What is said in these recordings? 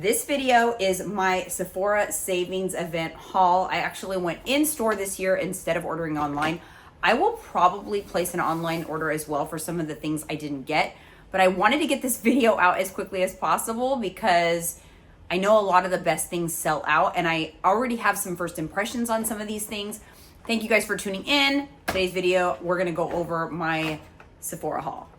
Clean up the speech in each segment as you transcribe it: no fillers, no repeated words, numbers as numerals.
This video is my Sephora Savings Event haul. I actually went in store this year instead of ordering online. I will probably place an online order as well for some of the things I didn't get, but I wanted to get this video out as quickly as possible because I know a lot of the best things sell out and I already have some first impressions on some of these things. Thank you guys for tuning in. Today's video, we're gonna go over my Sephora haul.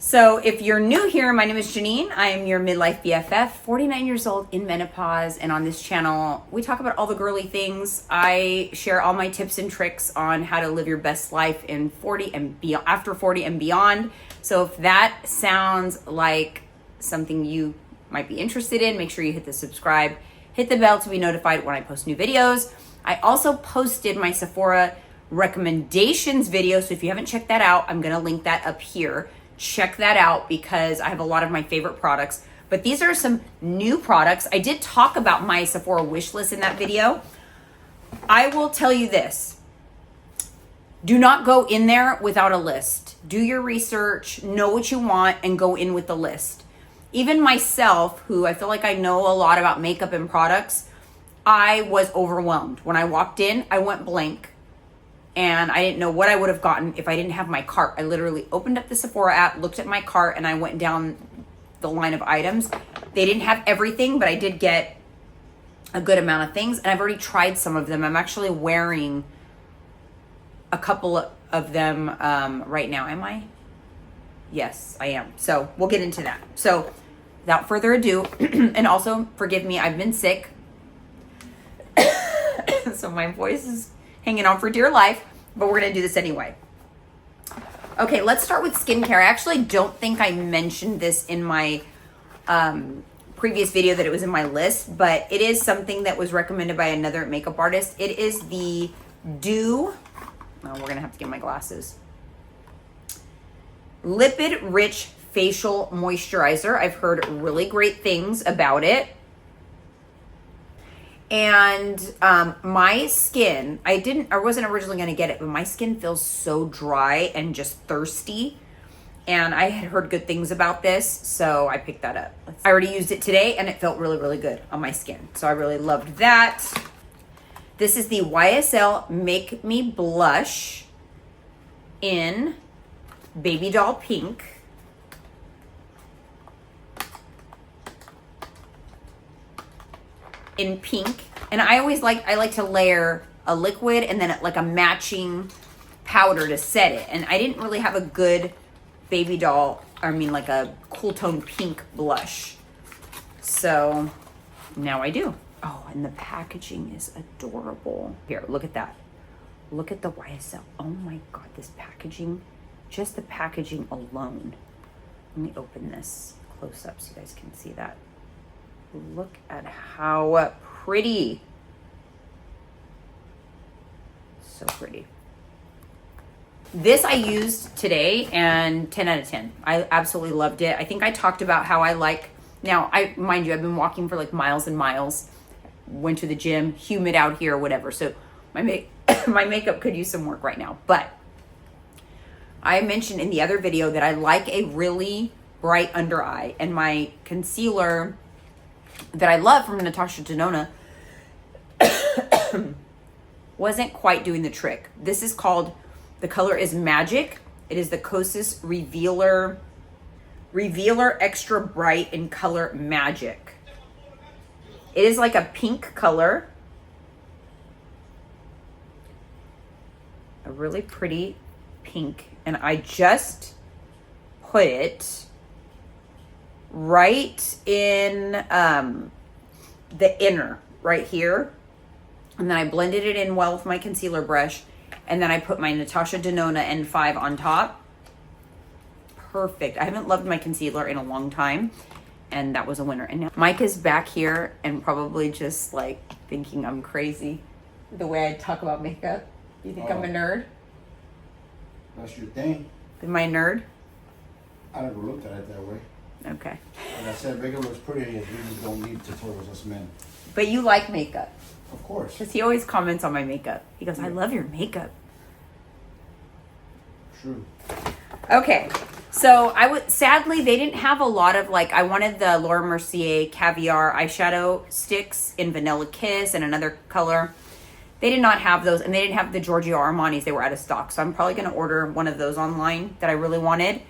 So if you're new here, my name is Janine. I am your midlife BFF, 49 years old in menopause. And on this channel, we talk about all the girly things. I share all my tips and tricks on how to live your best life in 40 and beyond, after 40 and beyond. So if that sounds like something you might be interested in, make sure you hit the subscribe, hit the bell to be notified when I post new videos. I also posted my Sephora recommendations video. So if you haven't checked that out, I'm gonna link that up here. Check that out because I have a lot of my favorite products, but these are some new products. I did talk about my Sephora wish list in that video. I will tell you this. Do not go in there without a list. Do your research, know what you want, and go in with the list. Even myself, who I feel like I know a lot about makeup and products, I was overwhelmed. When I walked in, I went blank. And I didn't know what I would have gotten if I didn't have my cart. I literally opened up the Sephora app, looked at my cart, and I went down the line of items. They didn't have everything, but I did get a good amount of things. And I've already tried some of them. I'm actually wearing a couple of them right now. Am I? Yes, I am. So we'll get into that. So without further ado, and also forgive me, I've been sick. So my voice is hanging on for dear life, but we're gonna do this anyway. Okay, let's start with skincare. I actually don't think I mentioned this in my previous video that it was in my list, but it is something that was recommended by another makeup artist. It is the we're gonna have to get my glasses. Lipid Rich Facial Moisturizer. I've heard really great things about it. And my skin, I wasn't originally going to get it, but my skin feels so dry and just thirsty. And I had heard good things about this, so I picked that up. I already used it today and it felt really, really good on my skin. So I really loved that. This is the YSL Make Me Blush in Baby Doll Pink. In pink, and I like to layer a liquid and then like a matching powder to set it, and I didn't really have a good like a cool tone pink blush, so now I do. Oh, and the packaging is adorable. Here, look at that. Look at the YSL. Oh my god, this packaging, just the packaging alone. Let me open this close up so you guys can see that. Look at how pretty. So pretty. This I used today and 10 out of 10. I absolutely loved it. I think I talked about how I like, now mind you, I've been walking for like miles and miles, went to the gym, humid out here or whatever. So my makeup could use some work right now. But I mentioned in the other video that I like a really bright under eye, and my concealer that I love from Natasha Denona wasn't quite doing the trick. This is called, the color is Magic. It is the Kosas Revealer Extra Bright in color Magic. It is like a pink color. A really pretty pink. And I just put it right in the inner right here, and then I blended it in well with my concealer brush, and then I put my Natasha Denona N5 on top. Perfect. I haven't loved my concealer in a long time, and that was a winner. And now Mike is back here and probably just like thinking I'm crazy the way I talk about makeup. You think I'm a nerd? That's your thing. Am I a nerd? I never looked at it that way. Okay. Like I said, makeup looks pretty. We just don't need tutorials as men. But you like makeup. Of course. Because he always comments on my makeup. He goes, I love your makeup. True. Okay. So sadly, they didn't have a lot of like, I wanted the Laura Mercier Caviar eyeshadow sticks in Vanilla Kiss and another color. They did not have those, and they didn't have the Giorgio Armani's. They were out of stock. So I'm probably going to order one of those online that I really wanted.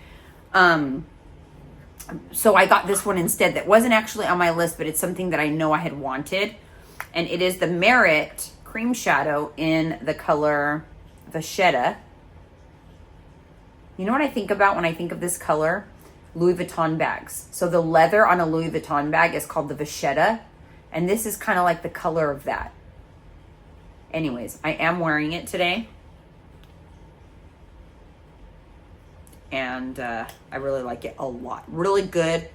So I got this one instead that wasn't actually on my list, but it's something that I know I had wanted. And it is the Merit Cream Shadow in the color Vachetta. You know what I think about when I think of this color? Louis Vuitton bags. So the leather on a Louis Vuitton bag is called the Vachetta. And this is kind of like the color of that. Anyways, I am wearing it today. And I really like it a lot. Really good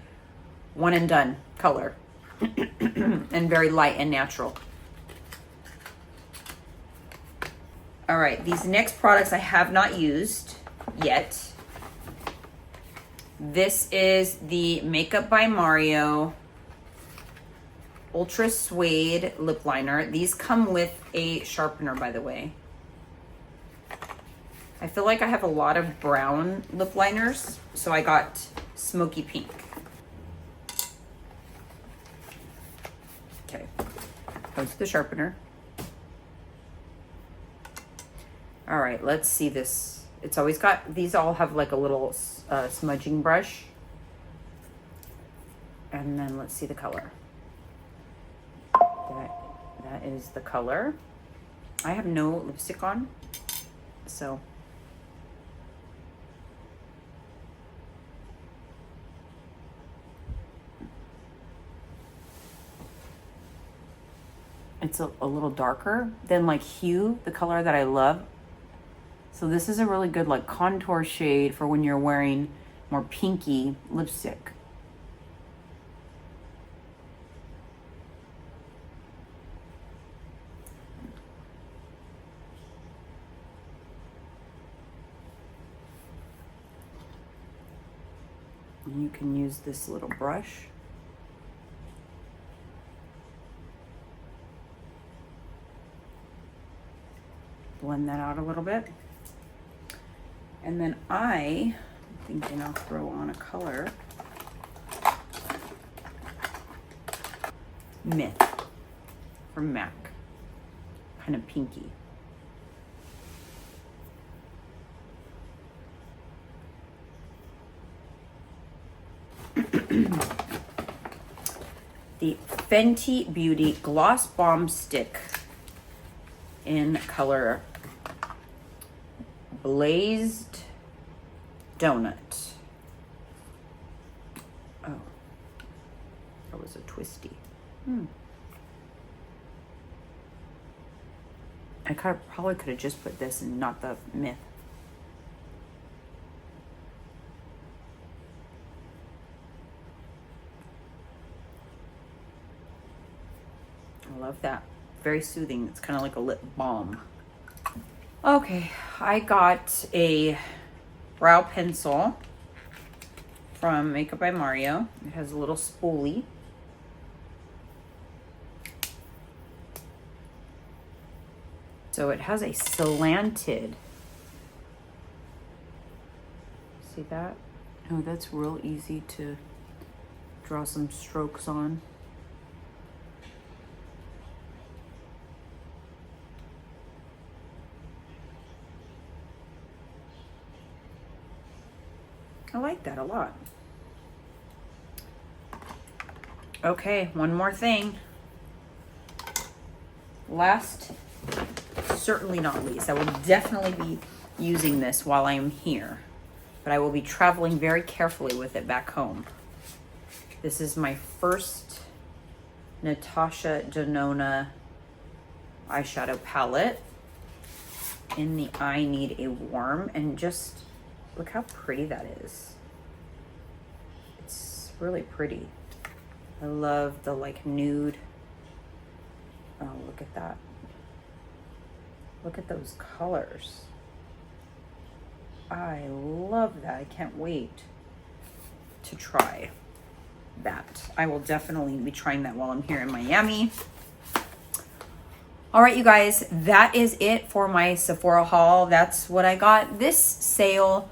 one and done color. And very light and natural. All right, these next products I have not used yet. This is the Makeup by Mario Ultra Suede Lip Liner. These come with a sharpener, by the way. I feel like I have a lot of brown lip liners, so I got smoky pink. Okay, comes with the sharpener. All right, let's see this. It's always got, these all have like a little smudging brush. And then let's see the color. That is the color. I have no lipstick on, so. It's a little darker than like Hue, the color that I love. So this is a really good like contour shade for when you're wearing more pinky lipstick. And you can use this little brush. Blend that out a little bit. And then I'm thinking I'll throw on a color. Myth from MAC. Kind of pinky. The Fenty Beauty Gloss Bomb Stick in color Blazed Donut. Oh, that was a twisty. I probably could have just put this and not the Myth. I love that. Very soothing. It's kind of like a lip balm. Okay, I got a brow pencil from Makeup by Mario. It has a little spoolie. So it has a slanted. See that? Oh, that's real easy to draw some strokes on. I like that a lot. Okay, one more thing. Last, certainly not least, I will definitely be using this while I am here, but I will be traveling very carefully with it back home. This is my first Natasha Denona eyeshadow palette in the I Need a Warm, and just look how pretty that is. It's really pretty. I love the like nude. Oh, look at that. Look at those colors. I love that. I can't wait to try that. I will definitely be trying that while I'm here in Miami. All right, you guys, that is it for my Sephora haul. That's what I got this sale.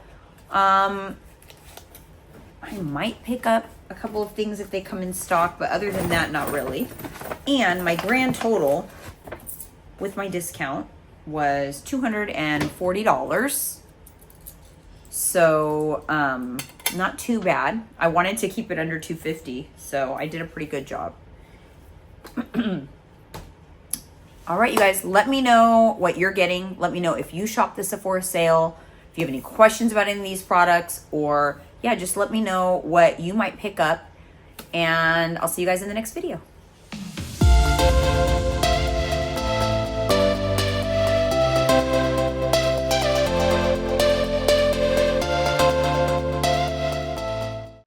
I might pick up a couple of things if they come in stock, but other than that, not really. And my grand total with my discount was $240. So, not too bad. I wanted to keep it under $250, so I did a pretty good job. All right, you guys, let me know what you're getting. Let me know if you shop the Sephora sale, if you have any questions about any of these products, or yeah, just let me know what you might pick up, and I'll see you guys in the next video.